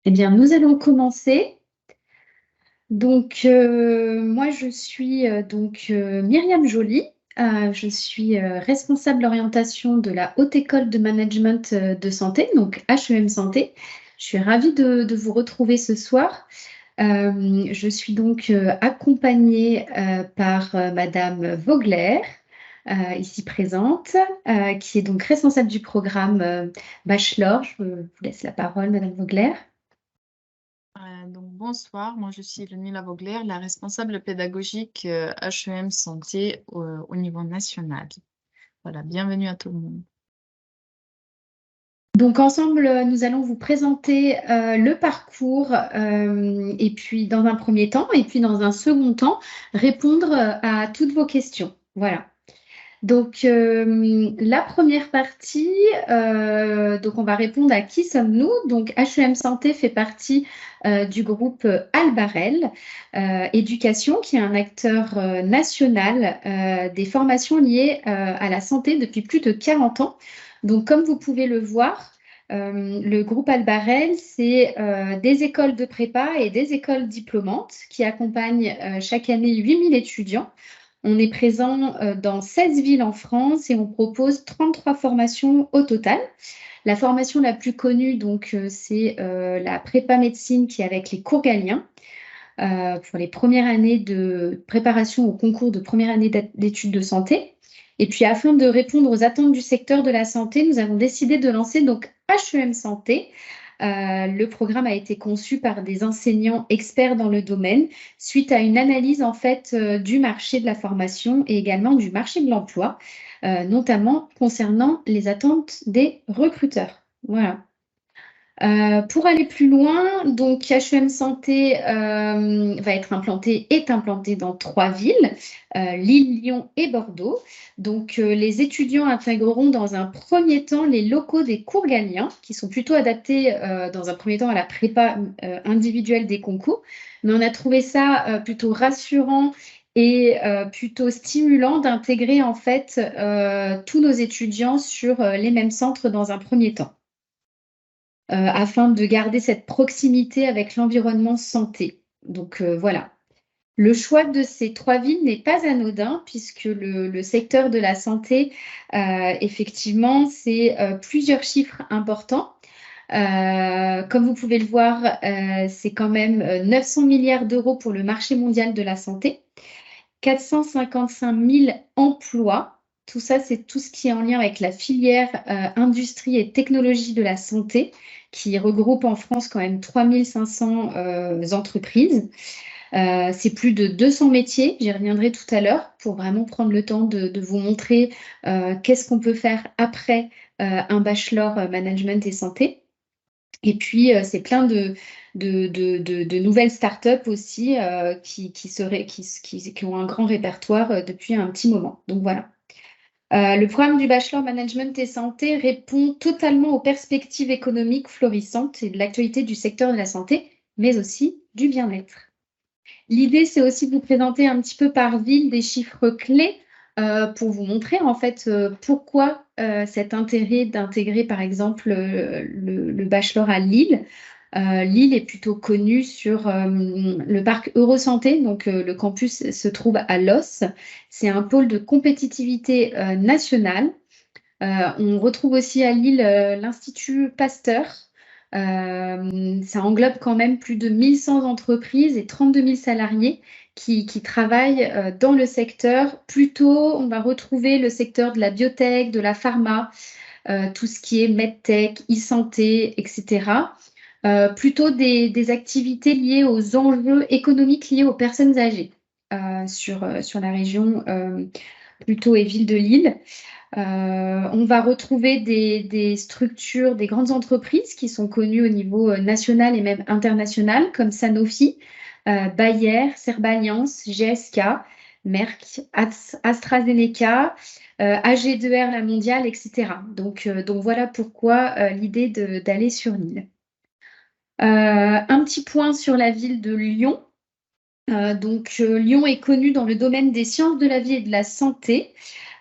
Eh bien, nous allons commencer. Donc, moi, je suis Myriam Joly. Je suis responsable orientation de la Haute École de Management de Santé, donc HEM Santé. Je suis ravie de vous retrouver ce soir. Je suis donc accompagnée par Madame Vogler, ici présente, qui est donc responsable du programme Bachelor. Je vous laisse la parole, Madame Vogler. Bonsoir, moi je suis Lenila Vogler, la responsable pédagogique HEM Santé au niveau national. Voilà, bienvenue à tout le monde. Donc ensemble, nous allons vous présenter le parcours et puis dans un premier temps et puis dans un second temps, répondre à toutes vos questions. Voilà. Donc la première partie, donc on va répondre à qui sommes-nous. Donc HEM Santé fait partie du groupe Albarel Éducation, qui est un acteur national des formations liées à la santé depuis plus de 40 ans. Donc comme vous pouvez le voir, le groupe Albarel, c'est des écoles de prépa et des écoles diplômantes qui accompagnent chaque année 8000 étudiants. On est présent dans 16 villes en France et on propose 33 formations au total. La formation la plus connue, donc, c'est la prépa médecine qui est avec les cours Galien pour les premières années de préparation au concours de première année d'études de santé. Et puis, afin de répondre aux attentes du secteur de la santé, nous avons décidé de lancer donc HEM Santé. Le programme a été conçu par des enseignants experts dans le domaine suite à une analyse en fait du marché de la formation et également du marché de l'emploi, notamment concernant les attentes des recruteurs. Voilà. Pour aller plus loin, donc HEM Santé est implanté dans 3 villes, Lille, Lyon et Bordeaux. Donc les étudiants intégreront dans un premier temps les locaux des cours Galien, qui sont plutôt adaptés dans un premier temps à la prépa individuelle des concours. Mais on a trouvé ça plutôt rassurant et plutôt stimulant d'intégrer en fait tous nos étudiants sur les mêmes centres dans un premier temps. Afin de garder cette proximité avec l'environnement santé. Donc voilà. Le choix de ces 3 villes n'est pas anodin puisque le secteur de la santé, effectivement, c'est plusieurs chiffres importants. Comme vous pouvez le voir, c'est quand même 900 milliards d'euros pour le marché mondial de la santé, 455 000 emplois. Tout ça, c'est tout ce qui est en lien avec la filière industrie et technologie de la santé, qui regroupe en France quand même 3500 entreprises. C'est plus de 200 métiers, j'y reviendrai tout à l'heure, pour vraiment prendre le temps de vous montrer qu'est-ce qu'on peut faire après un bachelor management et santé. Et puis, c'est plein de nouvelles startups aussi qui ont un grand répertoire depuis un petit moment. Donc voilà. Le programme du Bachelor Management et Santé répond totalement aux perspectives économiques florissantes et de l'actualité du secteur de la santé, mais aussi du bien-être. L'idée, c'est aussi de vous présenter un petit peu par ville des chiffres clés pour vous montrer en fait pourquoi cet intérêt d'intégrer par exemple le bachelor à Lille. Lille est plutôt connue sur le parc Eurosanté, donc le campus se trouve à Los. C'est un pôle de compétitivité nationale. On retrouve aussi à Lille l'Institut Pasteur. Ça englobe quand même plus de 1100 entreprises et 32 000 salariés qui travaillent dans le secteur. Plutôt, on va retrouver le secteur de la biotech, de la pharma, tout ce qui est medtech, e-santé, etc. Plutôt des activités liées aux enjeux économiques liés aux personnes âgées sur la région plutôt et ville de Lille. On va retrouver des structures, des grandes entreprises qui sont connues au niveau national et même international, comme Sanofi, Bayer, Cerballiance, GSK, Merck, AstraZeneca, AG2R, la mondiale, etc. Donc voilà pourquoi l'idée d'aller sur Lille. Un petit point sur la ville de Lyon. Lyon est connue dans le domaine des sciences de la vie et de la santé.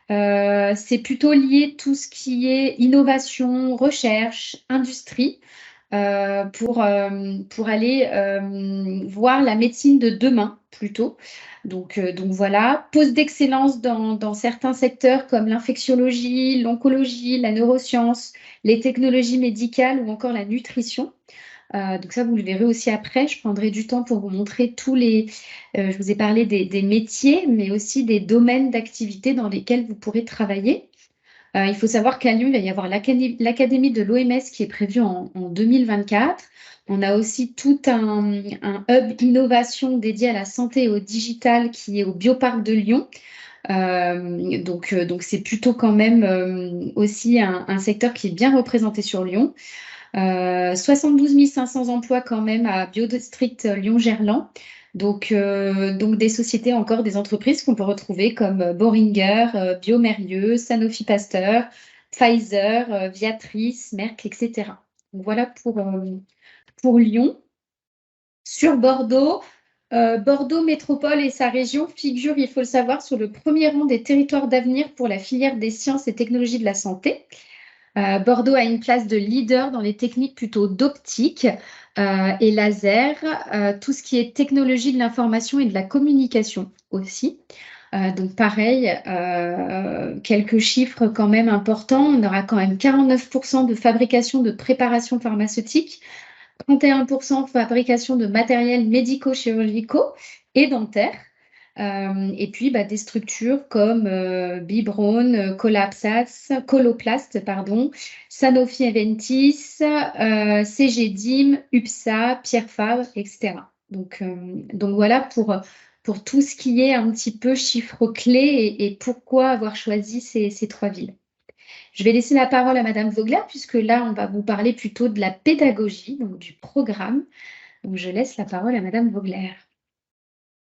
C'est plutôt lié tout ce qui est innovation, recherche, industrie. pour aller voir la médecine de demain plutôt. Donc voilà, pose d'excellence dans certains secteurs comme l'infectiologie, l'oncologie, la neuroscience, les technologies médicales ou encore la nutrition. Donc ça, vous le verrez aussi après. Je prendrai du temps pour vous montrer je vous ai parlé des métiers, mais aussi des domaines d'activité dans lesquels vous pourrez travailler. Il faut savoir qu'à Lyon, il va y avoir l'académie de l'OMS qui est prévue en 2024. On a aussi tout un hub innovation dédié à la santé et au digital qui est au Bioparc de Lyon. Donc c'est plutôt quand même aussi un secteur qui est bien représenté sur Lyon. 72 500 emplois quand même à Biodistrict Lyon-Gerland. Donc des sociétés encore, des entreprises qu'on peut retrouver comme Boehringer, Biomérieux, Sanofi Pasteur, Pfizer, Viatris, Merck, etc. Donc voilà pour Lyon. Sur Bordeaux, Bordeaux Métropole et sa région figurent, il faut le savoir, sur le premier rang des territoires d'avenir pour la filière des sciences et technologies de la santé. Bordeaux a une place de leader dans les techniques plutôt d'optique et laser, tout ce qui est technologie de l'information et de la communication aussi. Donc pareil, quelques chiffres quand même importants. On aura quand même 49% de fabrication de préparations pharmaceutiques, 31% fabrication de matériels médico-chirurgicaux et dentaires. Et puis des structures comme Bibrone, Coloplast, pardon, Sanofi Aventis, CGDIM, UPSA, Pierre Fabre, etc. Donc voilà pour tout ce qui est un petit peu chiffres clés et pourquoi avoir choisi ces trois villes. Je vais laisser la parole à Madame Vogler, puisque là, on va vous parler plutôt de la pédagogie, donc du programme. Donc, je laisse la parole à Madame Vogler.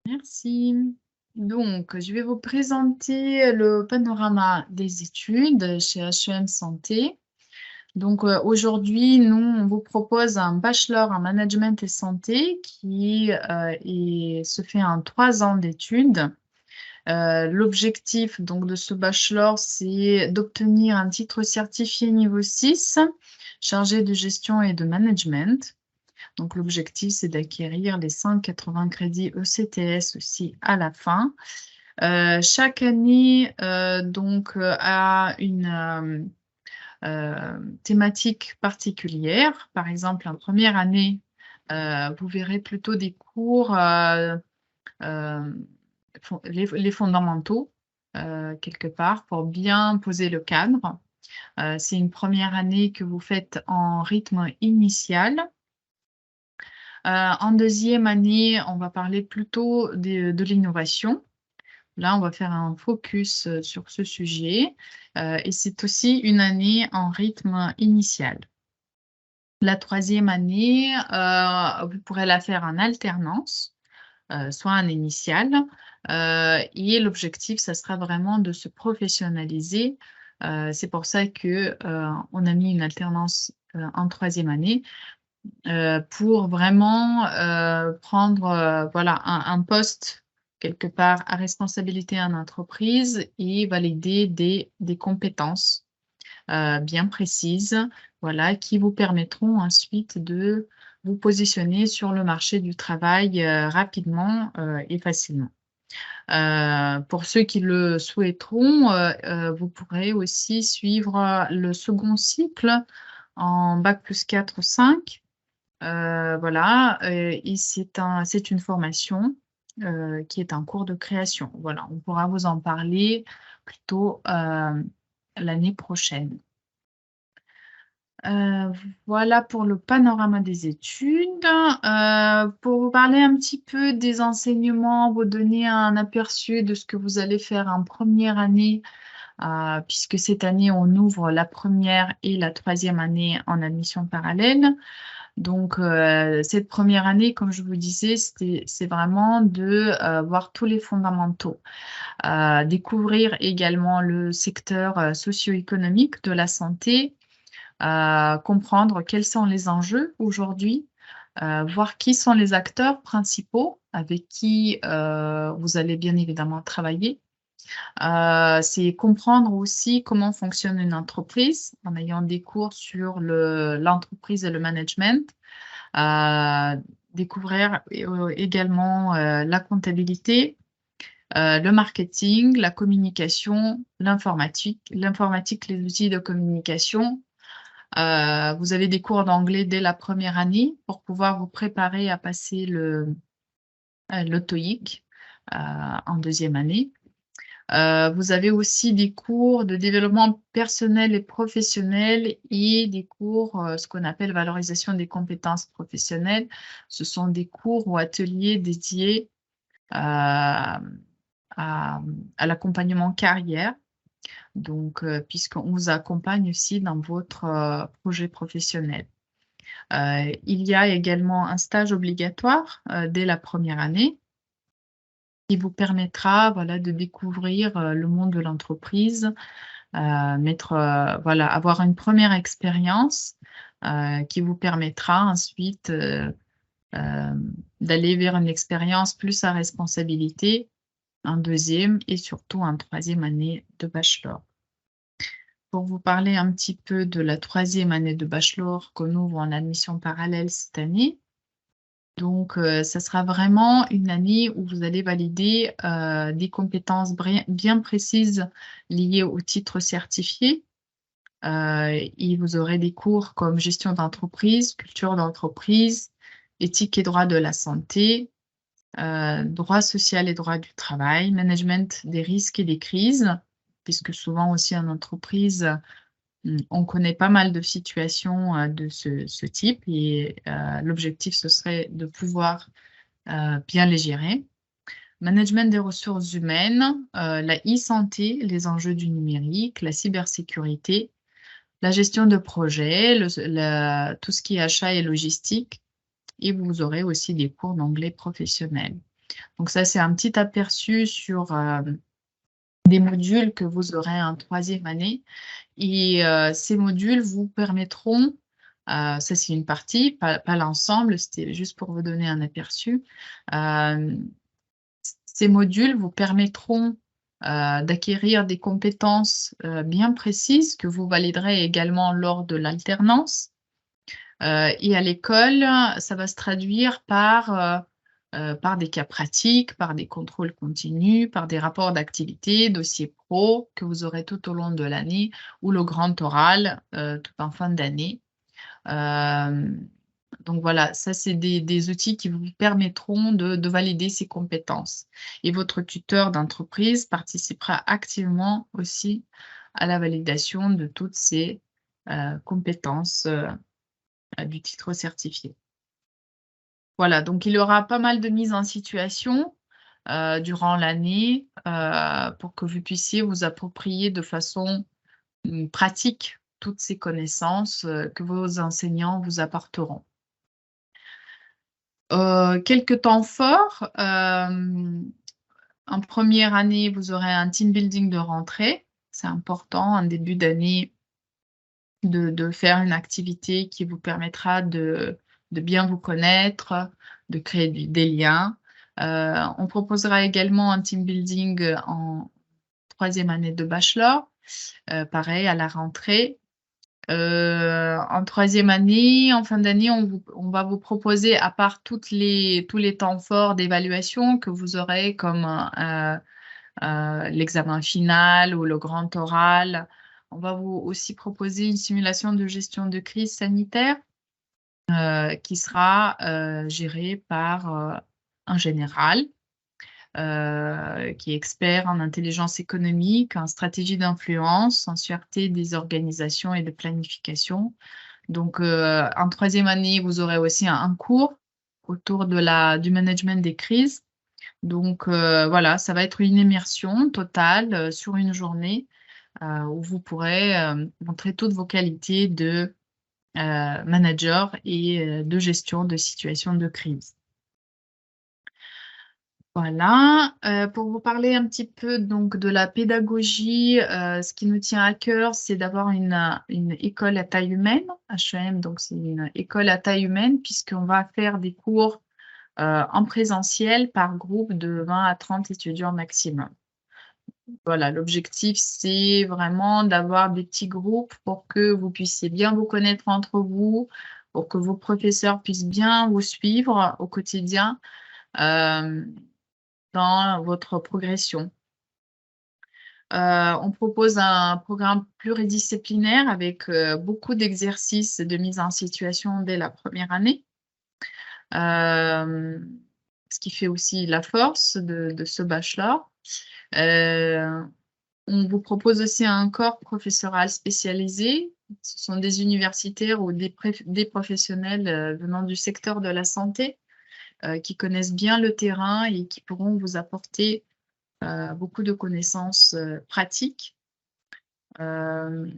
Merci. Donc, je vais vous présenter le panorama des études chez HEM Santé. Donc, aujourd'hui, nous, on vous propose un bachelor en management et santé qui se fait en 3 ans d'études. L'objectif donc de ce bachelor, c'est d'obtenir un titre certifié niveau 6, chargé de gestion et de management. Donc, l'objectif, c'est d'acquérir les 180 crédits ECTS aussi à la fin. Chaque année, a une thématique particulière. Par exemple, en première année, vous verrez plutôt des cours, les fondamentaux, quelque part, pour bien poser le cadre. C'est une première année que vous faites en rythme initial. En deuxième année, on va parler plutôt de l'innovation. Là, on va faire un focus sur ce sujet et c'est aussi une année en rythme initial. La troisième année, vous pourrez la faire en alternance, soit en initial. Et l'objectif, ça sera vraiment de se professionnaliser. C'est pour ça qu'on a mis une alternance en troisième année pour vraiment prendre voilà, un poste quelque part à responsabilité en entreprise et valider des compétences bien précises, voilà, qui vous permettront ensuite de vous positionner sur le marché du travail rapidement et facilement. Pour ceux qui le souhaiteront, vous pourrez aussi suivre le second cycle en Bac plus 4 ou 5. Voilà, et c'est une formation qui est en cours de création. Voilà, on pourra vous en parler plutôt l'année prochaine. Voilà pour le panorama des études. Pour vous parler un petit peu des enseignements, vous donner un aperçu de ce que vous allez faire en première année, puisque cette année, on ouvre la première et la troisième année en admission parallèle. Donc, cette première année, comme je vous disais, c'est vraiment de voir tous les fondamentaux. Découvrir également le secteur socio-économique de la santé, comprendre quels sont les enjeux aujourd'hui, voir qui sont les acteurs principaux avec qui vous allez bien évidemment travailler. C'est comprendre aussi comment fonctionne une entreprise en ayant des cours sur l'entreprise et le management. Découvrir également la comptabilité, le marketing, la communication, l'informatique, les outils de communication. Vous avez des cours d'anglais dès la première année pour pouvoir vous préparer à passer le TOEIC en deuxième année. Vous avez aussi des cours de développement personnel et professionnel et des cours, ce qu'on appelle valorisation des compétences professionnelles. Ce sont des cours ou ateliers dédiés à l'accompagnement carrière. Donc, puisqu'on vous accompagne aussi dans votre projet professionnel. Il y a également un stage obligatoire dès la première année qui vous permettra de découvrir le monde de l'entreprise, avoir une première expérience qui vous permettra ensuite d'aller vers une expérience plus à responsabilité, en deuxième et surtout en troisième année de bachelor. Pour vous parler un petit peu de la troisième année de bachelor qu'on ouvre en admission parallèle cette année. Donc, ça sera vraiment une année où vous allez valider des compétences bien précises liées au titre certifié. Et vous aurez des cours comme gestion d'entreprise, culture d'entreprise, éthique et droit de la santé, droit social et droit du travail, management des risques et des crises, puisque souvent aussi en entreprise, on connaît pas mal de situations de ce type et l'objectif, ce serait de pouvoir bien les gérer. Management des ressources humaines, la e-santé, les enjeux du numérique, la cybersécurité, la gestion de projet, tout ce qui est achat et logistique. Et vous aurez aussi des cours d'anglais professionnel. Donc ça, c'est un petit aperçu sur des modules que vous aurez en troisième année. Et ces modules vous permettront, ça c'est une partie, pas l'ensemble, c'était juste pour vous donner un aperçu. Ces modules vous permettront d'acquérir des compétences bien précises que vous validerez également lors de l'alternance. Et à l'école, ça va se traduire par des cas pratiques, par des contrôles continus, par des rapports d'activité, dossiers pro que vous aurez tout au long de l'année ou le grand oral tout en fin d'année. Donc voilà, ça c'est des outils qui vous permettront de valider ces compétences. Et votre tuteur d'entreprise participera activement aussi à la validation de toutes ces compétences du titre certifié. Voilà, donc il y aura pas mal de mises en situation durant l'année pour que vous puissiez vous approprier de façon pratique toutes ces connaissances que vos enseignants vous apporteront. Quelques temps forts. En première année, vous aurez un team building de rentrée. C'est important en début d'année de faire une activité qui vous permettra de bien vous connaître, de créer des liens. On proposera également un team building en troisième année de bachelor, pareil à la rentrée. En troisième année, en fin d'année, on va vous proposer, à part tous les temps forts d'évaluation que vous aurez comme l'examen final ou le grand oral, on va vous aussi proposer une simulation de gestion de crise sanitaire qui sera gérée par un général qui est expert en intelligence économique, en stratégie d'influence, en sûreté des organisations et de planification. Donc, en troisième année, vous aurez aussi un cours autour du management des crises. Donc, voilà, ça va être une immersion totale sur une journée où vous pourrez montrer toutes vos qualités de manager et de gestion de situations de crise. Voilà, pour vous parler un petit peu donc de la pédagogie, ce qui nous tient à cœur, c'est d'avoir une école à taille humaine. HEM, donc c'est une école à taille humaine puisqu'on va faire des cours en présentiel par groupe de 20 à 30 étudiants maximum. Voilà, l'objectif, c'est vraiment d'avoir des petits groupes pour que vous puissiez bien vous connaître entre vous, pour que vos professeurs puissent bien vous suivre au quotidien dans votre progression. On propose un programme pluridisciplinaire avec beaucoup d'exercices de mise en situation dès la première année, ce qui fait aussi la force de ce bachelor. On vous propose aussi un corps professoral spécialisé. Ce sont des universitaires ou des professionnels venant du secteur de la santé qui connaissent bien le terrain et qui pourront vous apporter beaucoup de connaissances pratiques. On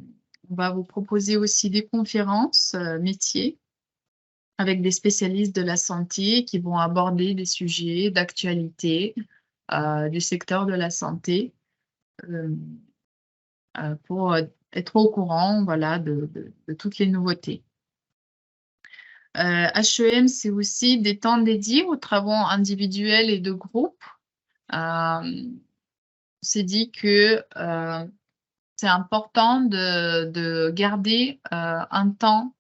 va vous proposer aussi des conférences métiers avec des spécialistes de la santé qui vont aborder des sujets d'actualité du secteur de la santé pour être au courant, voilà, de toutes les nouveautés. HEM, c'est aussi des temps dédiés aux travaux individuels et de groupe. On s'est dit que c'est important de garder un temps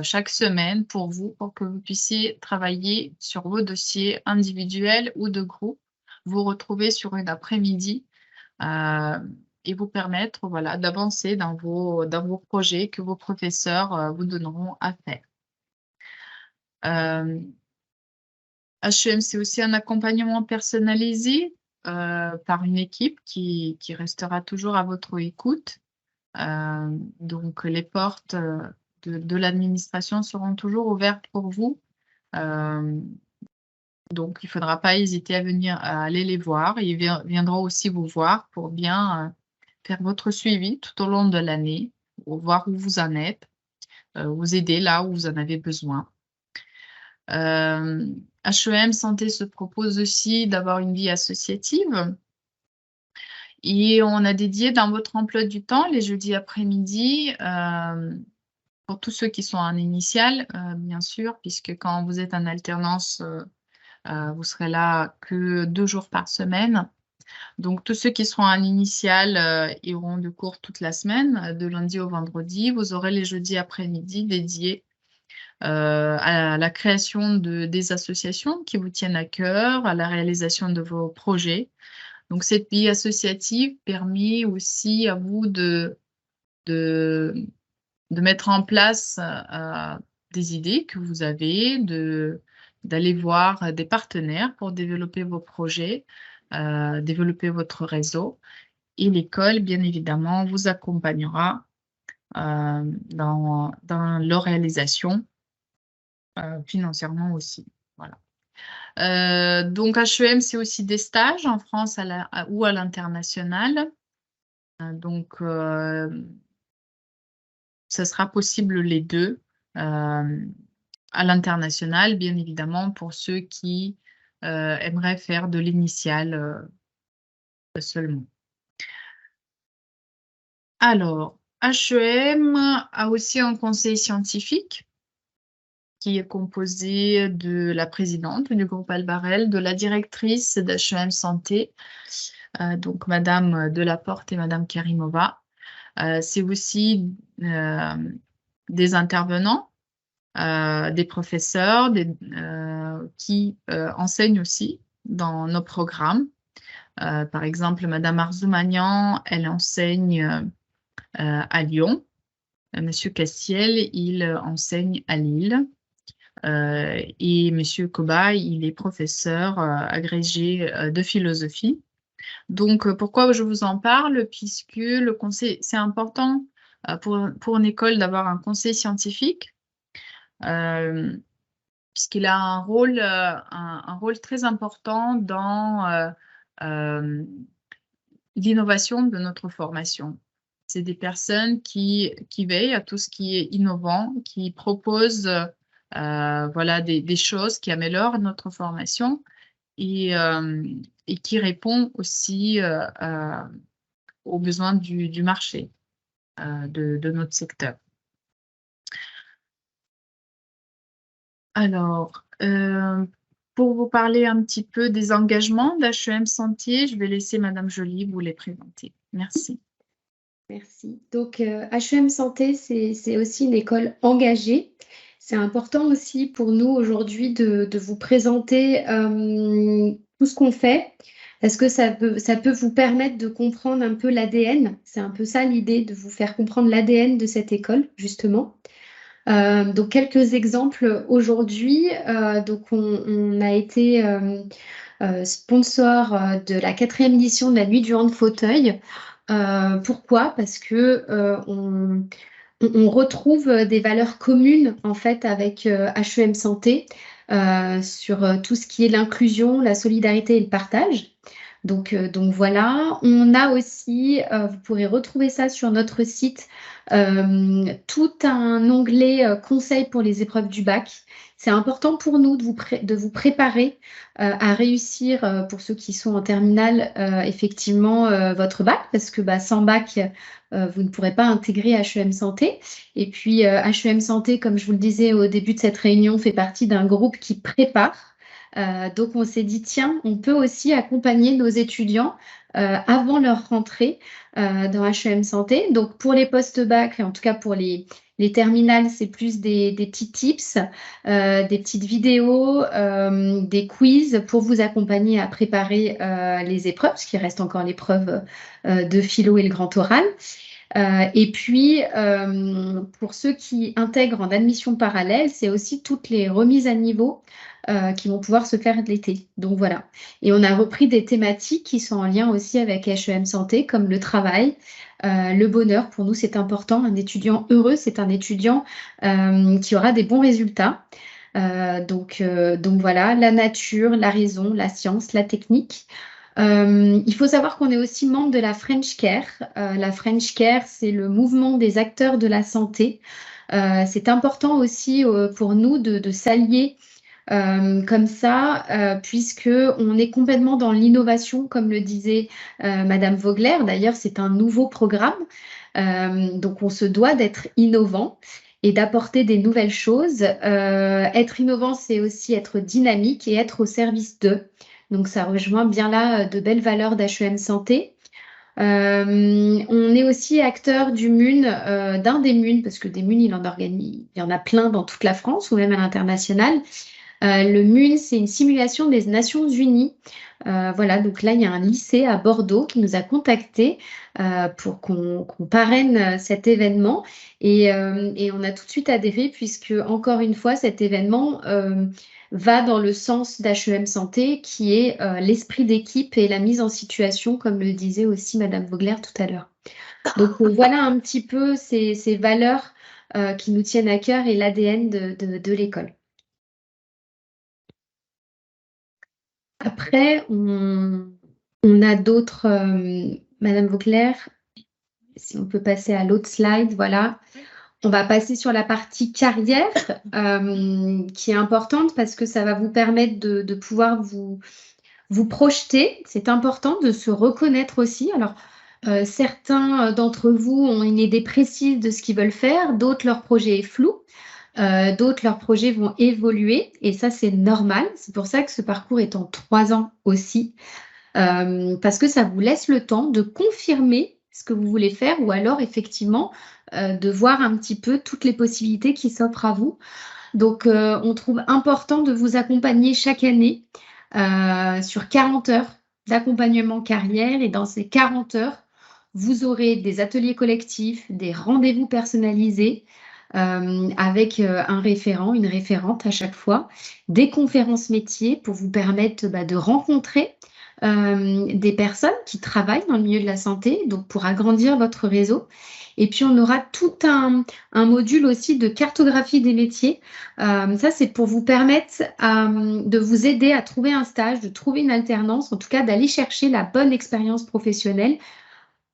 chaque semaine pour vous, pour que vous puissiez travailler sur vos dossiers individuels ou de groupe, vous retrouver sur une après-midi et vous permettre, voilà, d'avancer dans vos projets que vos professeurs vous donneront à faire. HEM, c'est aussi un accompagnement personnalisé par une équipe qui restera toujours à votre écoute. Donc, les portes de l'administration seront toujours ouvertes pour vous. Donc, il ne faudra pas hésiter à aller les voir. Ils viendront aussi vous voir pour bien faire votre suivi tout au long de l'année, pour voir où vous en êtes, vous aider là où vous en avez besoin. HEM Santé se propose aussi d'avoir une vie associative. Et on a dédié dans votre emploi du temps, les jeudis après-midi, pour tous ceux qui sont en initiale, bien sûr, puisque quand vous êtes en alternance, vous serez là que 2 jours par semaine. Donc, tous ceux qui seront en initiale iront de cours toute la semaine, de lundi au vendredi. Vous aurez les jeudis après-midi dédiés à la création des associations qui vous tiennent à cœur, à la réalisation de vos projets. Donc, cette vie associative permet aussi à vous de mettre en place des idées que vous avez, d'aller voir des partenaires pour développer vos projets, développer votre réseau. Et l'école, bien évidemment, vous accompagnera dans leur réalisation, financièrement aussi. Voilà. Donc, HEM, c'est aussi des stages en France ou à l'international. Donc, ça sera possible les deux. À l'international, bien évidemment, pour ceux qui aimeraient faire de l'initiale seulement. Alors, HEM a aussi un conseil scientifique qui est composé de la présidente du groupe Albarel, de la directrice d'HEM Santé, donc Madame Delaporte et Madame Karimova. C'est aussi des intervenants, des professeurs qui enseignent aussi dans nos programmes. Par exemple, Madame Arzoumanian, elle enseigne à Lyon. Monsieur Castiel, il enseigne à Lille. Et Monsieur Koba, il est professeur agrégé de philosophie. Donc, pourquoi je vous en parle? Puisque le conseil, c'est important pour une école d'avoir un conseil scientifique, puisqu'il a un rôle très important dans l'innovation de notre formation. C'est des personnes qui veillent à tout ce qui est innovant, qui proposent voilà, des choses qui améliorent notre formation et qui répondent aussi aux besoins du marché, de notre secteur. Alors, pour vous parler un petit peu des engagements d'HEM Santé, je vais laisser Madame Joly vous les présenter. Merci. Merci. Donc, HEM Santé, c'est aussi une école engagée. C'est important aussi pour nous aujourd'hui de vous présenter tout ce qu'on fait, parce que ça peut vous permettre de comprendre un peu l'ADN. C'est un peu ça l'idée, de vous faire comprendre l'ADN de cette école, justement. Donc, quelques exemples aujourd'hui. Donc, on a été sponsor de la 4e édition de la Nuit du Hand-Fauteuil. Pourquoi? Parce que on retrouve des valeurs communes en fait avec HEM Santé sur tout ce qui est l'inclusion, la solidarité et le partage. Donc voilà, on a aussi, vous pourrez retrouver ça sur notre site, tout un onglet conseils pour les épreuves du bac. C'est important pour nous de vous préparer à réussir, pour ceux qui sont en terminale, effectivement, votre bac, parce que sans bac, vous ne pourrez pas intégrer HEM Santé. Et puis, HEM Santé, comme je vous le disais au début de cette réunion, fait partie d'un groupe qui prépare. Donc, on s'est dit, tiens, on peut aussi accompagner nos étudiants avant leur rentrée dans HEM Santé. Donc, pour les post-bac, en tout cas pour les terminales, c'est plus des petits tips, des petites vidéos, des quiz pour vous accompagner à préparer les épreuves, parce qu'il reste encore l'épreuve de philo et le grand oral. Et puis, pour ceux qui intègrent en admission parallèle, c'est aussi toutes les remises à niveau qui vont pouvoir se faire de l'été. Donc voilà. Et on a repris des thématiques qui sont en lien aussi avec HEM Santé, comme le travail, le bonheur. Pour nous, c'est important. Un étudiant heureux, c'est un étudiant qui aura des bons résultats. Donc voilà, la nature, la raison, la science, la technique. Il faut savoir qu'on est aussi membre de la French Care. La French Care, c'est le mouvement des acteurs de la santé. C'est important aussi pour nous de s'allier comme ça, puisqu'on est complètement dans l'innovation, comme le disait Madame Vogler. D'ailleurs, c'est un nouveau programme. Donc, on se doit d'être innovant et d'apporter des nouvelles choses. Être innovant, c'est aussi être dynamique et être au service d'eux. Donc, ça rejoint bien là de belles valeurs d'HEM Santé. On est aussi acteur du MUN, d'un des MUN, parce que des MUN, il y en a plein dans toute la France ou même à l'international. Le MUN, c'est une simulation des Nations Unies. Voilà, donc là, il y a un lycée à Bordeaux qui nous a contactés pour qu'on parraine cet événement. Et on a tout de suite adhéré puisque, encore une fois, cet événement va dans le sens d'HEM Santé, qui est l'esprit d'équipe et la mise en situation, comme le disait aussi Madame Vogler tout à l'heure. Donc voilà un petit peu ces valeurs qui nous tiennent à cœur et l'ADN de l'école. Après, on a d'autres, Madame Vogler, si on peut passer à l'autre slide, voilà. On va passer sur la partie carrière, qui est importante parce que ça va vous permettre de pouvoir vous projeter. C'est important de se reconnaître aussi. Alors, certains d'entre vous ont une idée précise de ce qu'ils veulent faire, d'autres, leur projet est flou. D'autres, leurs projets vont évoluer et ça, c'est normal. C'est pour ça que ce parcours est en 3 ans aussi, parce que ça vous laisse le temps de confirmer ce que vous voulez faire ou alors effectivement de voir un petit peu toutes les possibilités qui s'offrent à vous. Donc, on trouve important de vous accompagner chaque année sur 40 heures d'accompagnement carrière et dans ces 40 heures, vous aurez des ateliers collectifs, des rendez-vous personnalisés, avec un référent, une référente à chaque fois, des conférences métiers pour vous permettre de rencontrer des personnes qui travaillent dans le milieu de la santé, donc pour agrandir votre réseau. Et puis, on aura tout un module aussi de cartographie des métiers. Ça, c'est pour vous permettre de vous aider à trouver un stage, de trouver une alternance, en tout cas d'aller chercher la bonne expérience professionnelle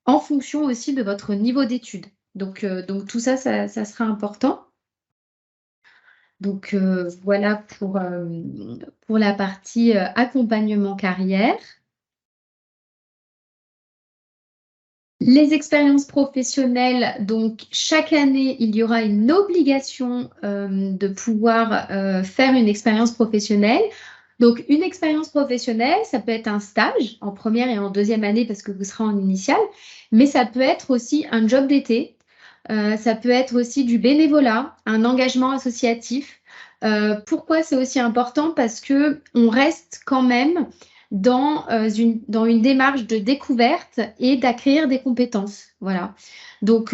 en fonction aussi de votre niveau d'études. Donc tout ça, ça sera important. Donc, voilà pour la partie accompagnement carrière. Les expériences professionnelles, donc chaque année, il y aura une obligation de pouvoir faire une expérience professionnelle. Donc, une expérience professionnelle, ça peut être un stage en première et en deuxième année parce que vous serez en initiale, mais ça peut être aussi un job d'été, ça peut être aussi du bénévolat, un engagement associatif. Pourquoi c'est aussi important? Parce que on reste quand même dans une démarche de découverte et d'acquérir des compétences. Voilà. Donc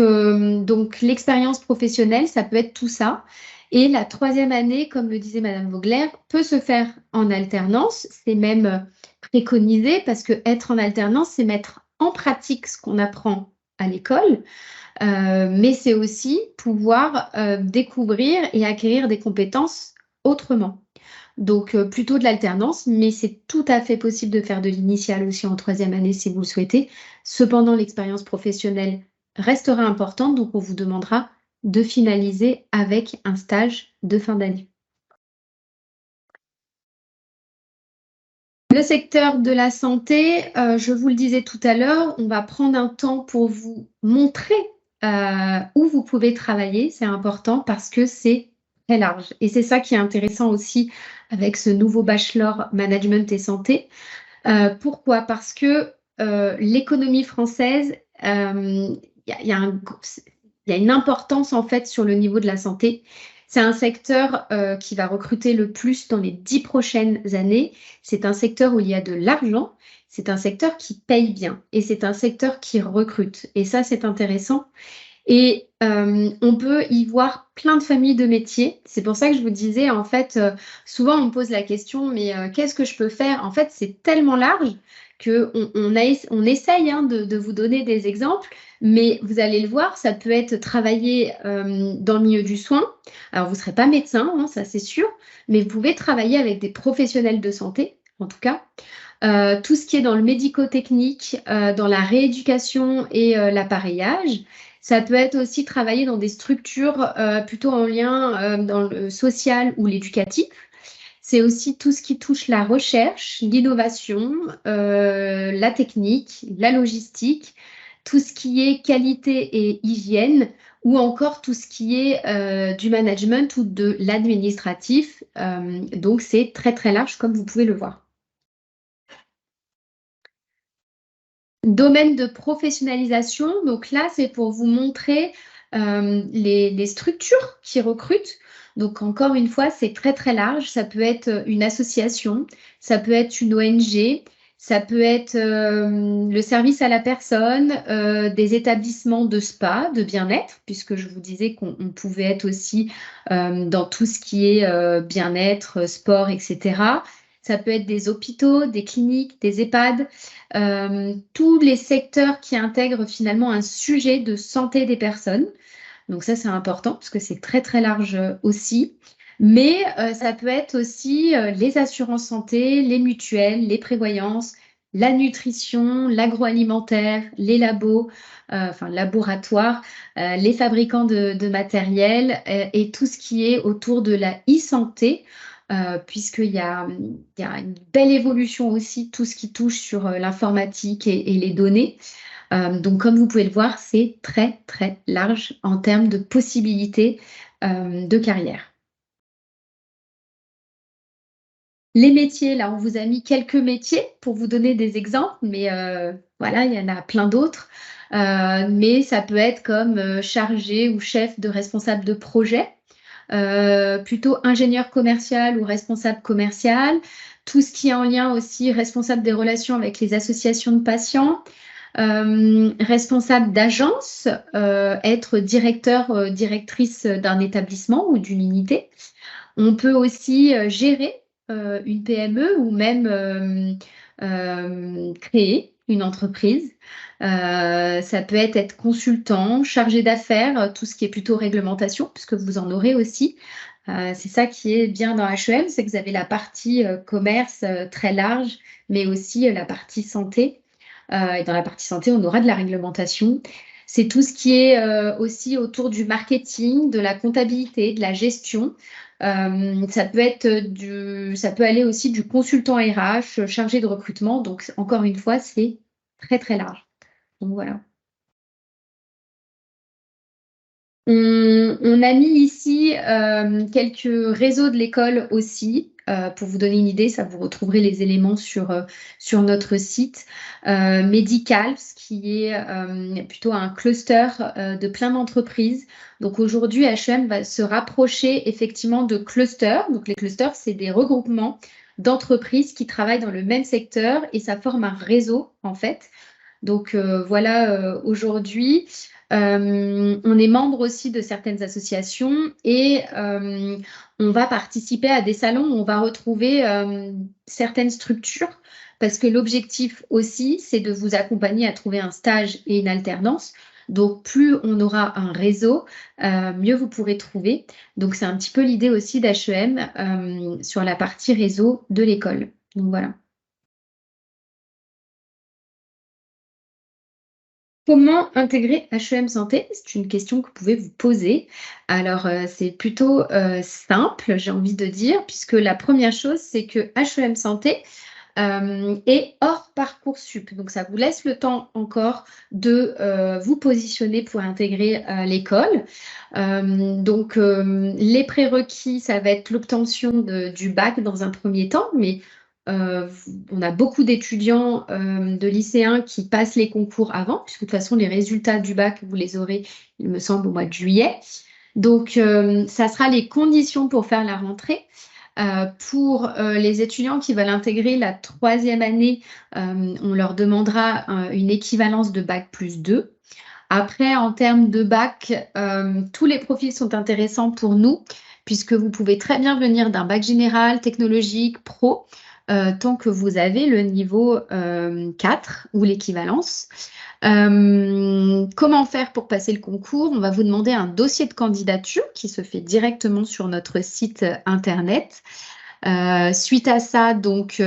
l'expérience professionnelle, ça peut être tout ça. Et la troisième année, comme le disait Madame Vogler, peut se faire en alternance. C'est même préconisé parce que être en alternance, c'est mettre en pratique ce qu'on apprend à l'école, mais c'est aussi pouvoir découvrir et acquérir des compétences autrement. Donc plutôt de l'alternance, mais c'est tout à fait possible de faire de l'initiale aussi en troisième année si vous le souhaitez. Cependant, l'expérience professionnelle restera importante, donc on vous demandera de finaliser avec un stage de fin d'année. Le secteur de la santé, je vous le disais tout à l'heure, on va prendre un temps pour vous montrer où vous pouvez travailler. C'est important parce que c'est très large. Et c'est ça qui est intéressant aussi avec ce nouveau bachelor management et santé. Pourquoi? Parce que l'économie française, il y a il y a une importance en fait sur le niveau de la santé. C'est un secteur qui va recruter le plus dans les 10 prochaines années. C'est un secteur où il y a de l'argent. C'est un secteur qui paye bien et c'est un secteur qui recrute. Et ça, c'est intéressant. Et on peut y voir plein de familles de métiers. C'est pour ça que je vous disais, en fait, souvent on me pose la question, mais qu'est-ce que je peux faire? En fait, c'est tellement large qu'on essaye hein, de vous donner des exemples, mais vous allez le voir, ça peut être travailler dans le milieu du soin. Alors, vous ne serez pas médecin, hein, ça c'est sûr, mais vous pouvez travailler avec des professionnels de santé, en tout cas. Tout ce qui est dans le médico-technique, dans la rééducation et l'appareillage. Ça peut être aussi travailler dans des structures plutôt en lien dans le social ou l'éducatif. C'est aussi tout ce qui touche la recherche, l'innovation, la technique, la logistique, tout ce qui est qualité et hygiène, ou encore tout ce qui est du management ou de l'administratif. Donc c'est très très large comme vous pouvez le voir. Domaine de professionnalisation, donc là, c'est pour vous montrer les structures qui recrutent. Donc encore une fois, c'est très très large. Ça peut être une association, ça peut être une ONG, ça peut être le service à la personne, des établissements de spa, de bien-être, puisque je vous disais qu'on pouvait être aussi dans tout ce qui est bien-être, sport, etc. Ça peut être des hôpitaux, des cliniques, des EHPAD, tous les secteurs qui intègrent finalement un sujet de santé des personnes. Donc ça, c'est important parce que c'est très très large aussi. Mais ça peut être aussi les assurances santé, les mutuelles, les prévoyances, la nutrition, l'agroalimentaire, les labos, enfin laboratoires, les fabricants de matériel et tout ce qui est autour de la e-santé, puisqu'il y a une belle évolution aussi, tout ce qui touche sur l'informatique et les données. Donc, comme vous pouvez le voir, c'est très, très large en termes de possibilités de carrière. Les métiers, là, on vous a mis quelques métiers pour vous donner des exemples, mais voilà, il y en a plein d'autres. Mais ça peut être comme chargé ou chef de responsable de projet, plutôt ingénieur commercial ou responsable commercial, tout ce qui est en lien aussi responsable des relations avec les associations de patients, responsable d'agence, être directeur, directrice d'un établissement ou d'une unité. On peut aussi gérer une PME ou même créer une entreprise. Ça peut être consultant, chargé d'affaires, tout ce qui est plutôt réglementation, puisque vous en aurez aussi. C'est ça qui est bien dans HEM, c'est que vous avez la partie commerce très large, mais aussi la partie santé. Et dans la partie santé, on aura de la réglementation. C'est tout ce qui est aussi autour du marketing, de la comptabilité, de la gestion. Ça peut ça peut aller aussi du consultant RH, chargé de recrutement. Donc, encore une fois, c'est très, très large. Donc, voilà. On a mis ici quelques réseaux de l'école aussi. Pour vous donner une idée, ça vous retrouverez les éléments sur notre site. Medical, ce qui est plutôt un cluster de plein d'entreprises. Donc aujourd'hui, H&M va se rapprocher effectivement de clusters. Donc les clusters, c'est des regroupements d'entreprises qui travaillent dans le même secteur et ça forme un réseau en fait. Donc voilà, aujourd'hui, on est membre aussi de certaines associations et on va participer à des salons où on va retrouver certaines structures parce que l'objectif aussi, c'est de vous accompagner à trouver un stage et une alternance. Donc, plus on aura un réseau, mieux vous pourrez trouver. Donc, c'est un petit peu l'idée aussi d'H&M sur la partie réseau de l'école. Donc, voilà. Comment intégrer H&M Santé? C'est une question que vous pouvez vous poser. Alors, c'est plutôt simple, j'ai envie de dire, puisque la première chose, c'est que H&M Santé est hors Parcoursup. Donc, ça vous laisse le temps encore de vous positionner pour intégrer l'école. Donc, les prérequis, ça va être l'obtention du bac dans un premier temps, mais on a beaucoup d'étudiants, de lycéens qui passent les concours avant, puisque de toute façon, les résultats du bac, vous les aurez, il me semble, au mois de juillet. Donc, ça sera les conditions pour faire la rentrée. Pour les étudiants qui veulent intégrer la troisième année, on leur demandera une équivalence de bac plus 2. Après, en termes de bac, tous les profils sont intéressants pour nous, puisque vous pouvez très bien venir d'un bac général, technologique, pro, tant que vous avez le niveau 4 ou l'équivalence. Comment faire pour passer le concours? On va vous demander un dossier de candidature qui se fait directement sur notre site internet. Suite à ça, donc,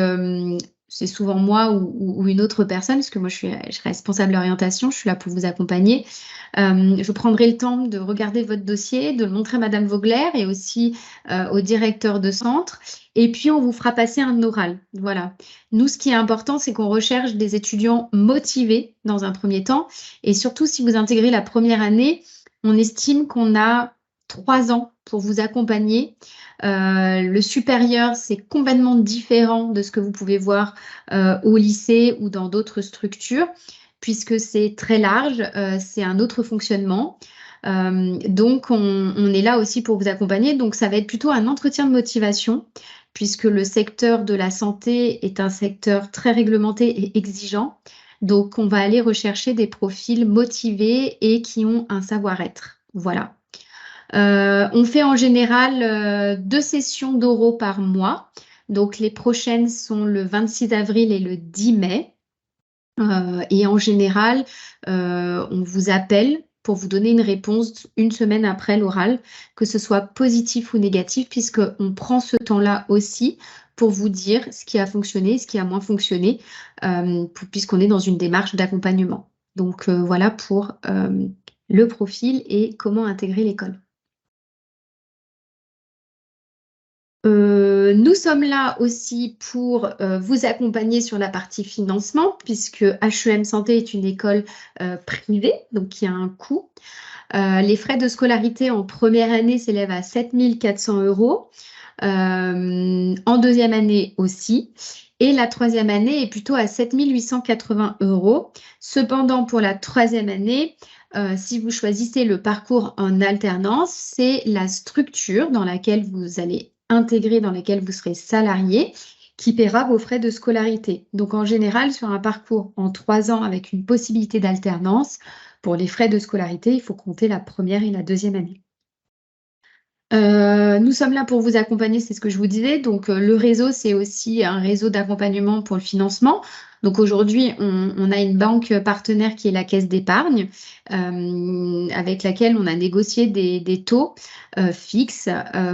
c'est souvent moi ou une autre personne, parce que moi je suis responsable d'orientation, je suis là pour vous accompagner. Je prendrai le temps de regarder votre dossier, de le montrer à Madame Vogler et aussi au directeur de centre. Et puis, on vous fera passer un oral. Voilà. Nous, ce qui est important, c'est qu'on recherche des étudiants motivés dans un premier temps. Et surtout, si vous intégrez la première année, on estime qu'on a 3 ans pour vous accompagner. Le supérieur, c'est complètement différent de ce que vous pouvez voir au lycée ou dans d'autres structures, puisque c'est très large, c'est un autre fonctionnement. Donc, on est là aussi pour vous accompagner. Donc, ça va être plutôt un entretien de motivation, puisque le secteur de la santé est un secteur très réglementé et exigeant. Donc, on va aller rechercher des profils motivés et qui ont un savoir-être. Voilà. On fait en général 2 sessions d'oraux par mois. Donc, les prochaines sont le 26 avril et le 10 mai. Et en général, on vous appelle pour vous donner une réponse une semaine après l'oral, que ce soit positif ou négatif, puisqu'on prend ce temps-là aussi pour vous dire ce qui a fonctionné, ce qui a moins fonctionné, puisqu'on est dans une démarche d'accompagnement. Donc voilà pour le profil et comment intégrer l'école. Nous sommes là aussi pour vous accompagner sur la partie financement, puisque H&M Santé est une école privée, donc qui a un coût. Les frais de scolarité en première année s'élèvent à 7 400 €, en deuxième année aussi, et la troisième année est plutôt à 7 880 €. Cependant, pour la troisième année, si vous choisissez le parcours en alternance, c'est la structure dans laquelle vous allez intégrer, dans laquelle vous serez salarié, qui paiera vos frais de scolarité. Donc en général, sur un parcours en 3 ans avec une possibilité d'alternance, pour les frais de scolarité, il faut compter la première et la deuxième année. Nous sommes là pour vous accompagner, c'est ce que je vous disais. Donc, le réseau, c'est aussi un réseau d'accompagnement pour le financement. Donc, aujourd'hui, on a une banque partenaire qui est la Caisse d'épargne, avec laquelle on a négocié des taux fixes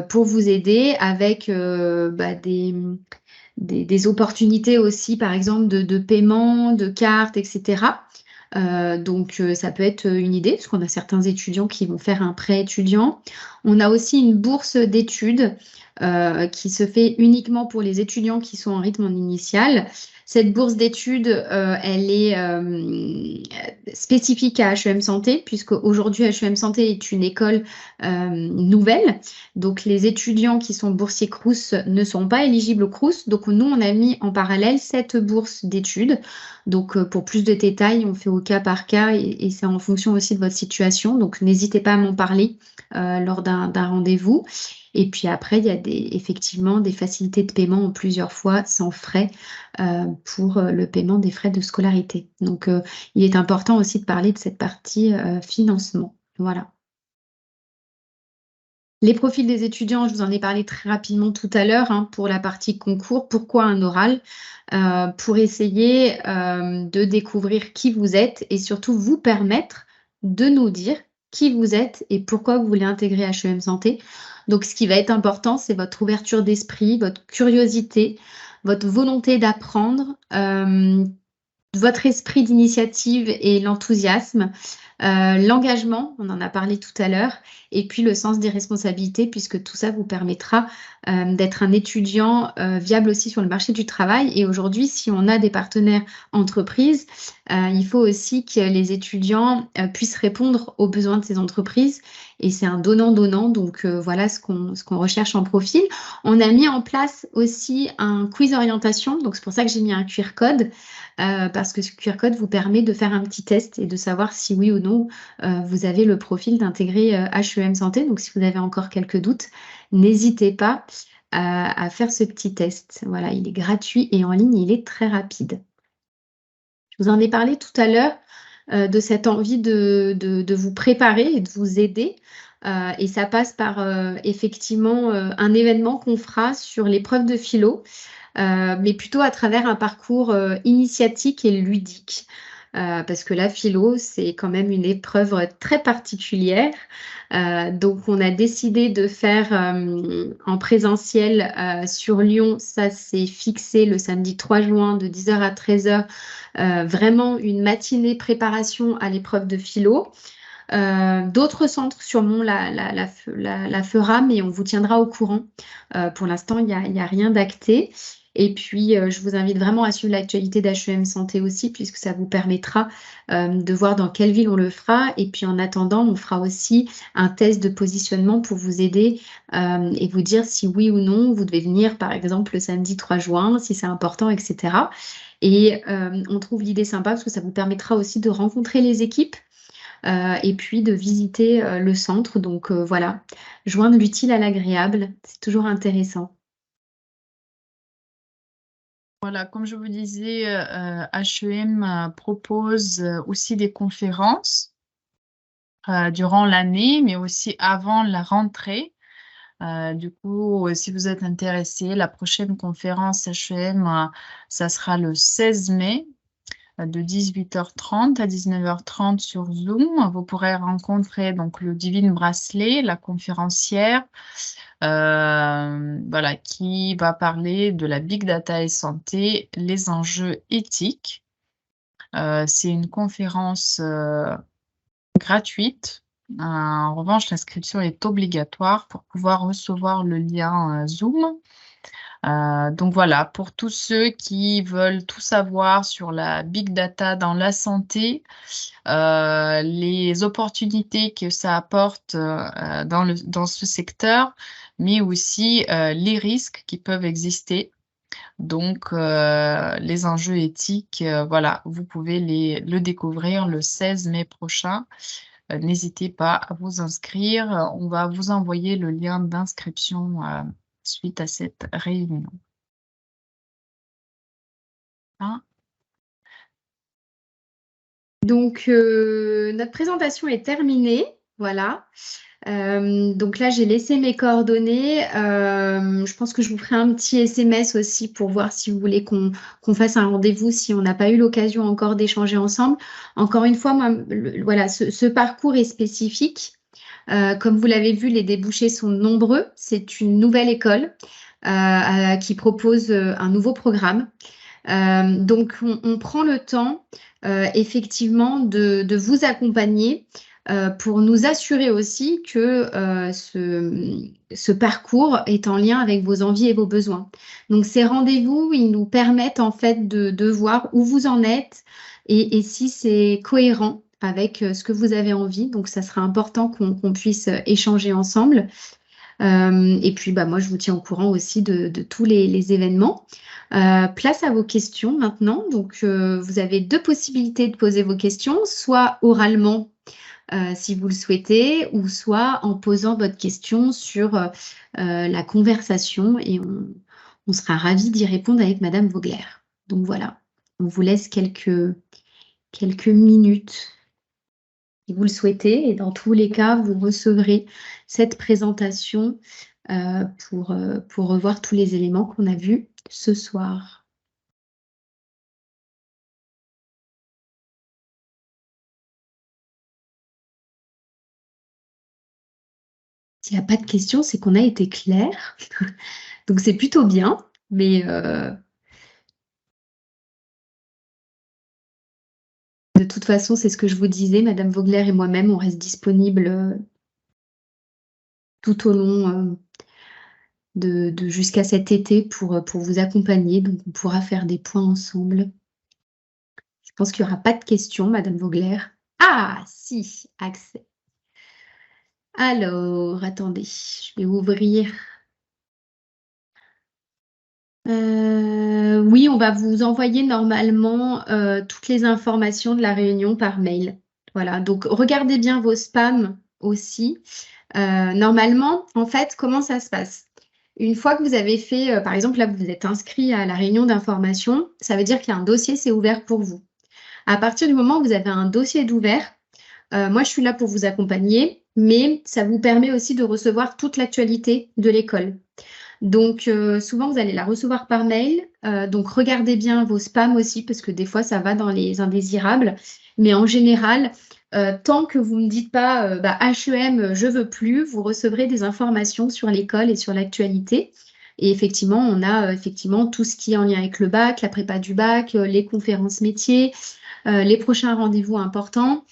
pour vous aider avec des opportunités aussi, par exemple, de paiement, de cartes, etc. Donc, ça peut être une idée, parce qu'on a certains étudiants qui vont faire un prêt étudiant. On a aussi une bourse d'études qui se fait uniquement pour les étudiants qui sont en rythme en initial. Cette bourse d'études, elle est spécifique à HEM Santé, puisque aujourd'hui HEM Santé est une école nouvelle. Donc les étudiants qui sont boursiers Crous ne sont pas éligibles au Crous. Donc nous, on a mis en parallèle cette bourse d'études. Donc pour plus de détails, on fait au cas par cas et c'est en fonction aussi de votre situation. Donc n'hésitez pas à m'en parler lors d'un rendez-vous. Et puis après, il y a effectivement des facilités de paiement en plusieurs fois sans frais pour le paiement des frais de scolarité. Donc, il est important aussi de parler de cette partie financement. Voilà. Les profils des étudiants, je vous en ai parlé très rapidement tout à l'heure pour la partie concours. Pourquoi un oral? Pour essayer de découvrir qui vous êtes et surtout vous permettre de nous dire qui vous êtes et pourquoi vous voulez intégrer HEM Santé. Donc, ce qui va être important, c'est votre ouverture d'esprit, votre curiosité, votre volonté d'apprendre, votre esprit d'initiative et l'enthousiasme, l'engagement, on en a parlé tout à l'heure, et puis le sens des responsabilités, puisque tout ça vous permettra d'être un étudiant viable aussi sur le marché du travail. Et aujourd'hui, si on a des partenaires entreprises, il faut aussi que les étudiants puissent répondre aux besoins de ces entreprises. Et c'est un donnant-donnant, donc voilà ce qu'on recherche en profil. On a mis en place aussi un quiz orientation, donc c'est pour ça que j'ai mis un QR code, parce que ce QR code vous permet de faire un petit test et de savoir si oui ou non vous avez le profil d'intégrer HEM Santé. Donc si vous avez encore quelques doutes, n'hésitez pas à faire ce petit test. Voilà, il est gratuit et en ligne, il est très rapide. Je vous en ai parlé tout à l'heure de cette envie de vous préparer et de vous aider. Et ça passe par effectivement un événement qu'on fera sur l'épreuve de philo, mais plutôt à travers un parcours initiatique et ludique. Parce que la philo, c'est quand même une épreuve très particulière. Donc, on a décidé de faire en présentiel sur Lyon. Ça, c'est fixé le samedi 3 juin de 10h à 13h. Vraiment une matinée préparation à l'épreuve de philo. D'autres centres sûrement la fera, mais on vous tiendra au courant. Pour l'instant, il n'y a rien d'acté. Et puis, je vous invite vraiment à suivre l'actualité d'HEM Santé aussi, puisque ça vous permettra de voir dans quelle ville on le fera. Et puis, en attendant, on fera aussi un test de positionnement pour vous aider et vous dire si oui ou non, vous devez venir, par exemple, le samedi 3 juin, si c'est important, etc. Et on trouve l'idée sympa parce que ça vous permettra aussi de rencontrer les équipes. Et puis de visiter le centre. Donc voilà, joindre l'utile à l'agréable, c'est toujours intéressant. Voilà, comme je vous disais, HEM propose aussi des conférences durant l'année, mais aussi avant la rentrée. Du coup, si vous êtes intéressé, la prochaine conférence HEM, ça sera le 16 mai de 18h30 à 19h30 sur Zoom. Vous pourrez rencontrer donc le Divine Bracelet, la conférencière, voilà, qui va parler de la big data et santé, les enjeux éthiques. C'est une conférence gratuite. En revanche, l'inscription est obligatoire pour pouvoir recevoir le lien Zoom. Donc voilà, pour tous ceux qui veulent tout savoir sur la big data dans la santé, les opportunités que ça apporte dans ce secteur, mais aussi les risques qui peuvent exister. Donc, les enjeux éthiques, voilà, vous pouvez le découvrir le 16 mai prochain. N'hésitez pas à vous inscrire. On va vous envoyer le lien d'inscription suite à cette réunion. Hein? Donc, notre présentation est terminée. Voilà. Donc là, j'ai laissé mes coordonnées. Je pense que je vous ferai un petit SMS aussi pour voir si vous voulez qu'on fasse un rendez-vous si on n'a pas eu l'occasion encore d'échanger ensemble. Encore une fois, moi, voilà, ce parcours est spécifique. Comme vous l'avez vu, les débouchés sont nombreux. C'est une nouvelle école qui propose un nouveau programme. Donc, on prend le temps effectivement de vous accompagner pour nous assurer aussi que ce parcours est en lien avec vos envies et vos besoins. Donc ces rendez-vous, ils nous permettent en fait de voir où vous en êtes et si c'est cohérent avec ce que vous avez envie. Donc ça sera important qu'on puisse échanger ensemble. Et puis moi, je vous tiens au courant aussi de tous les événements. Place à vos questions maintenant. Donc vous avez deux possibilités de poser vos questions, soit oralement si vous le souhaitez, ou soit en posant votre question sur la conversation et on sera ravis d'y répondre avec Madame Vogler. Donc voilà, on vous laisse quelques minutes si vous le souhaitez et dans tous les cas, vous recevrez cette présentation pour revoir tous les éléments qu'on a vus ce soir. S'il n'y a pas de questions, c'est qu'on a été clair. Donc c'est plutôt bien, mais de toute façon, c'est ce que je vous disais, Madame Vogler et moi-même, on reste disponibles tout au long de jusqu'à cet été pour vous accompagner. Donc on pourra faire des points ensemble. Je pense qu'il n'y aura pas de questions, Madame Vogler. Ah, si, accès. Alors, attendez, je vais ouvrir. Oui, on va vous envoyer normalement toutes les informations de la réunion par mail. Voilà, donc regardez bien vos spams aussi. Normalement, en fait, comment ça se passe? Une fois que vous avez fait, par exemple, là, vous êtes inscrit à la réunion d'information, ça veut dire qu'il y a un dossier, c'est ouvert pour vous. À partir du moment où vous avez un dossier d'ouvert, moi, je suis là pour vous accompagner, mais ça vous permet aussi de recevoir toute l'actualité de l'école. Donc, souvent, vous allez la recevoir par mail. Donc, regardez bien vos spams aussi, parce que des fois, ça va dans les indésirables. Mais en général, tant que vous ne me dites pas HEM, je veux plus, vous recevrez des informations sur l'école et sur l'actualité. Et effectivement, on a effectivement tout ce qui est en lien avec le bac, la prépa du bac, les conférences métiers, les prochains rendez-vous importants.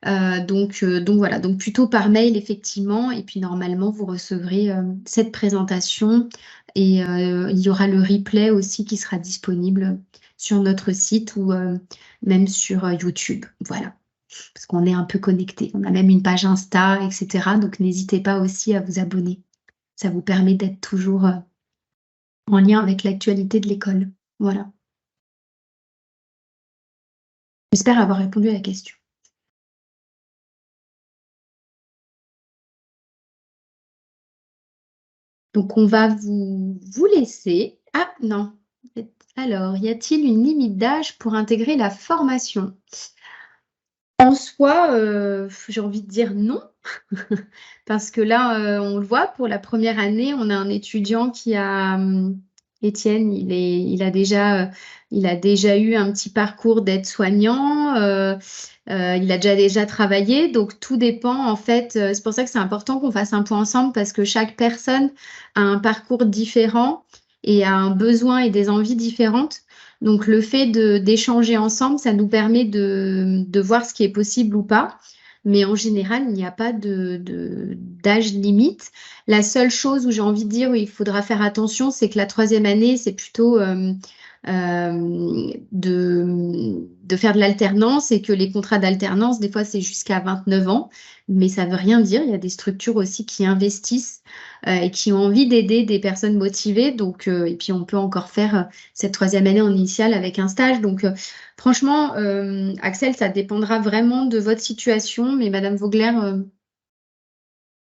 Donc voilà, donc plutôt par mail effectivement, et puis normalement vous recevrez cette présentation et il y aura le replay aussi qui sera disponible sur notre site ou même sur YouTube, voilà, parce qu'on est un peu connecté, on a même une page Insta, etc. Donc n'hésitez pas aussi à vous abonner, ça vous permet d'être toujours en lien avec l'actualité de l'école, voilà. J'espère avoir répondu à la question. Donc, on va vous laisser. Ah, non. Alors, y a-t-il une limite d'âge pour intégrer la formation? En soi, j'ai envie de dire non, parce que là, on le voit, pour la première année, on a un étudiant qui a, Étienne, il a déjà eu un petit parcours d'aide-soignant, il a déjà travaillé, donc tout dépend en fait, c'est pour ça que c'est important qu'on fasse un point ensemble, parce que chaque personne a un parcours différent et a un besoin et des envies différentes. Donc, le fait d'échanger ensemble, ça nous permet de voir ce qui est possible ou pas. Mais en général, il n'y a pas d'âge limite. La seule chose où j'ai envie de dire où il faudra faire attention, c'est que la troisième année, c'est plutôt de faire de l'alternance et que les contrats d'alternance, des fois, c'est jusqu'à 29 ans. Mais ça ne veut rien dire. Il y a des structures aussi qui investissent et qui ont envie d'aider des personnes motivées. Donc, et puis, on peut encore faire cette troisième année en initiale avec un stage. Donc, franchement, Axel, ça dépendra vraiment de votre situation. Mais Madame Vogler,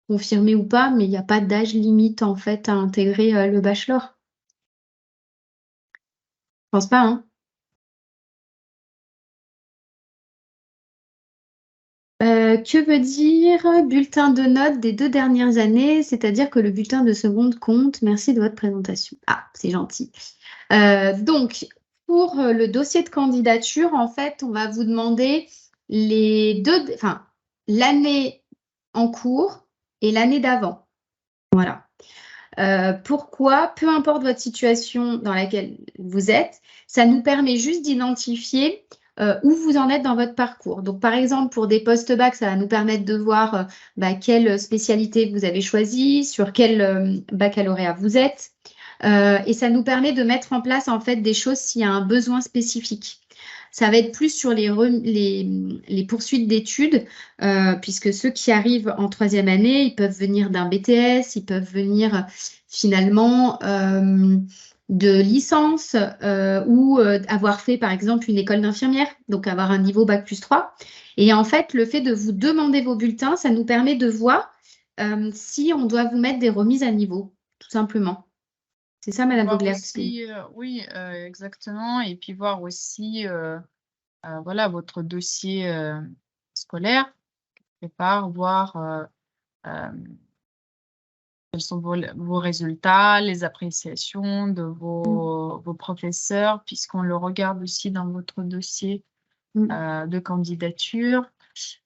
confirmée ou pas, mais il n'y a pas d'âge limite en fait à intégrer le bachelor. Je pense pas, hein. Que veut dire bulletin de notes des 2 dernières années? C'est-à-dire que le bulletin de seconde compte. Merci de votre présentation. Ah, c'est gentil. Donc, pour le dossier de candidature, en fait, on va vous demander l'année en cours et l'année d'avant. Voilà. Pourquoi? Peu importe votre situation dans laquelle vous êtes, ça nous permet juste d'identifier où vous en êtes dans votre parcours. Donc, par exemple, pour des post-bac, ça va nous permettre de voir quelle spécialité vous avez choisie, sur quel baccalauréat vous êtes. Et ça nous permet de mettre en place en fait des choses s'il y a un besoin spécifique. Ça va être plus sur les poursuites d'études, puisque ceux qui arrivent en troisième année, ils peuvent venir d'un BTS, ils peuvent venir finalement de licence ou avoir fait par exemple une école d'infirmière, donc avoir un niveau bac plus 3. Et en fait, le fait de vous demander vos bulletins, ça nous permet de voir si on doit vous mettre des remises à niveau, tout simplement. C'est ça, Madame Voir Vogler. aussi, oui, exactement. Et puis voir aussi, voilà, votre dossier scolaire, quelque part, voir quels sont vos résultats, les appréciations de vos professeurs, puisqu'on le regarde aussi dans votre dossier de candidature.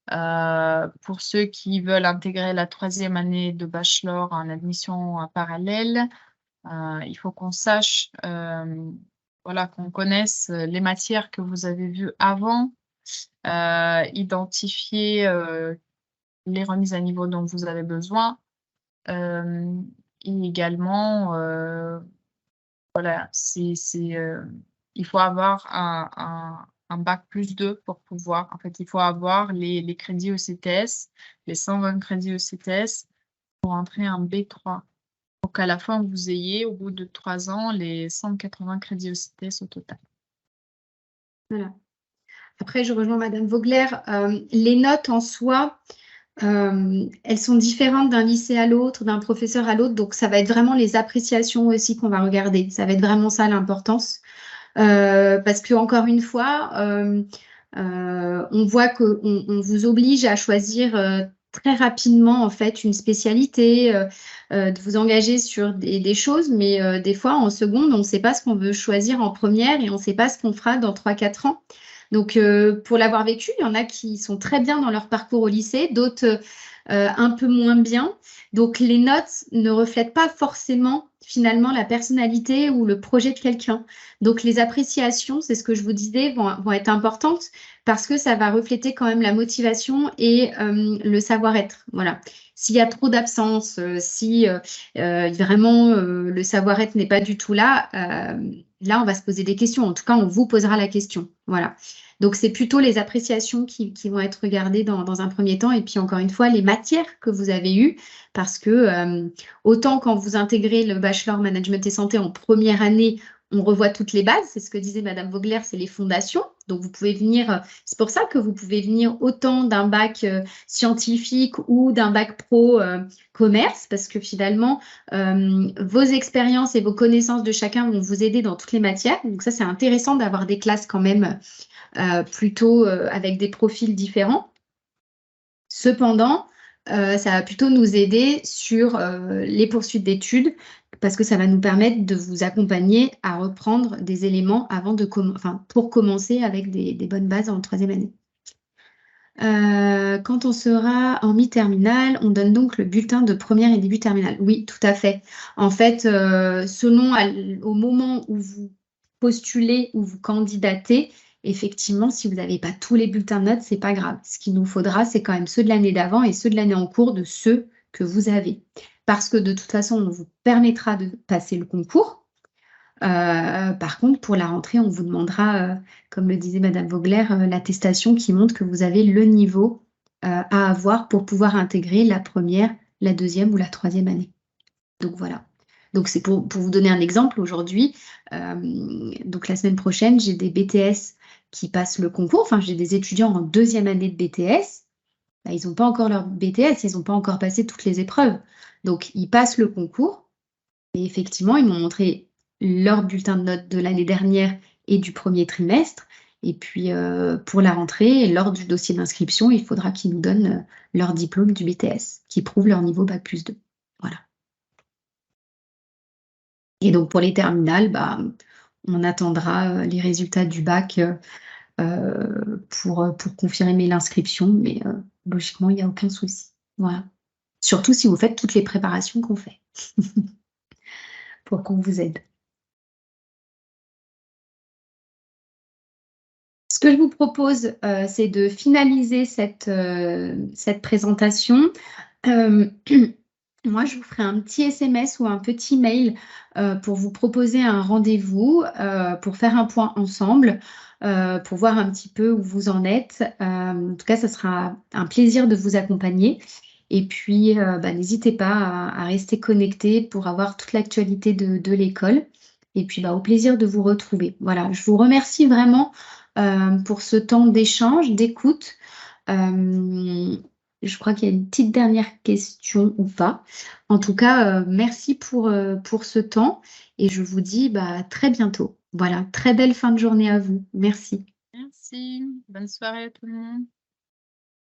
Pour ceux qui veulent intégrer la troisième année de bachelor en admission parallèle, il faut qu'on sache, voilà, qu'on connaisse les matières que vous avez vues avant, identifier les remises à niveau dont vous avez besoin, et également, voilà, il faut avoir un bac plus 2 pour pouvoir, en fait, il faut avoir les crédits ECTS, les 120 crédits ECTS pour entrer en B3. Pour qu'à la fin, vous ayez, au bout de 3 ans, les 180 crédits ECTS au total. Voilà. Après, je rejoins Madame Vogler. Les notes en soi, elles sont différentes d'un lycée à l'autre, d'un professeur à l'autre. Donc, ça va être vraiment les appréciations aussi qu'on va regarder. Ça va être vraiment ça l'importance. Parce que, encore une fois, on voit qu'on vous oblige à choisir très rapidement en fait une spécialité, de vous engager sur des choses, mais des fois en seconde, on ne sait pas ce qu'on veut choisir en première et on ne sait pas ce qu'on fera dans 3-4 ans. Donc pour l'avoir vécu, il y en a qui sont très bien dans leur parcours au lycée, d'autres un peu moins bien. Donc les notes ne reflètent pas forcément finalement la personnalité ou le projet de quelqu'un. Donc les appréciations, c'est ce que je vous disais, vont être importantes parce que ça va refléter quand même la motivation et le savoir-être. Voilà. S'il y a trop d'absence, si vraiment le savoir-être n'est pas du tout là, là on va se poser des questions. En tout cas, on vous posera la question. Voilà. Donc c'est plutôt les appréciations qui vont être regardées dans un premier temps et puis encore une fois les matières que vous avez eues parce que autant quand vous intégrez le bachelor management et santé en première année, on revoit toutes les bases, c'est ce que disait Madame Vogler, c'est les fondations. Donc vous pouvez venir, c'est pour ça que vous pouvez venir autant d'un bac scientifique ou d'un bac pro commerce, parce que finalement, vos expériences et vos connaissances de chacun vont vous aider dans toutes les matières. Donc ça, c'est intéressant d'avoir des classes quand même plutôt avec des profils différents. Cependant, ça va plutôt nous aider sur les poursuites d'études parce que ça va nous permettre de vous accompagner à reprendre des éléments avant pour commencer avec des bonnes bases en troisième année. Quand on sera en mi-terminale, on donne donc le bulletin de première et début terminale. Oui, tout à fait. En fait, selon au moment où vous postulez ou vous candidatez, effectivement, si vous n'avez pas tous les bulletins de notes, c'est pas grave. Ce qu'il nous faudra, c'est quand même ceux de l'année d'avant et ceux de l'année en cours de ceux que vous avez. Parce que de toute façon, on vous permettra de passer le concours. Par contre, pour la rentrée, on vous demandera, comme le disait Madame Vogler, l'attestation qui montre que vous avez le niveau à avoir pour pouvoir intégrer la première, la deuxième ou la troisième année. Donc voilà. Donc c'est pour vous donner un exemple aujourd'hui. Donc la semaine prochaine, j'ai des BTS qui passent le concours. Enfin, j'ai des étudiants en deuxième année de BTS. Bah, ils n'ont pas encore leur BTS, ils n'ont pas encore passé toutes les épreuves. Donc ils passent le concours. Et effectivement, ils m'ont montré leur bulletin de notes de l'année dernière et du premier trimestre. Et puis, pour la rentrée, lors du dossier d'inscription, il faudra qu'ils nous donnent leur diplôme du BTS, qui prouve leur niveau Bac plus 2. Voilà. Et donc, pour les terminales, bah, on attendra les résultats du bac pour confirmer l'inscription. Mais logiquement, il n'y a aucun souci. Voilà. Surtout si vous faites toutes les préparations qu'on fait pour qu'on vous aide. que je vous propose, c'est de finaliser cette présentation. Euh, Moi, je vous ferai un petit SMS ou un petit mail pour vous proposer un rendez-vous, pour faire un point ensemble, pour voir un petit peu où vous en êtes. En tout cas, ça sera un plaisir de vous accompagner. Et puis, n'hésitez pas à rester connecté pour avoir toute l'actualité de l'école. Et puis, au plaisir de vous retrouver. Voilà, je vous remercie vraiment pour ce temps d'échange, d'écoute. Euh, je crois qu'il y a une petite dernière question ou pas. En tout cas, merci pour ce temps et je vous dis à très bientôt. Voilà, très belle fin de journée à vous. Merci. Merci. Bonne soirée à tout le monde.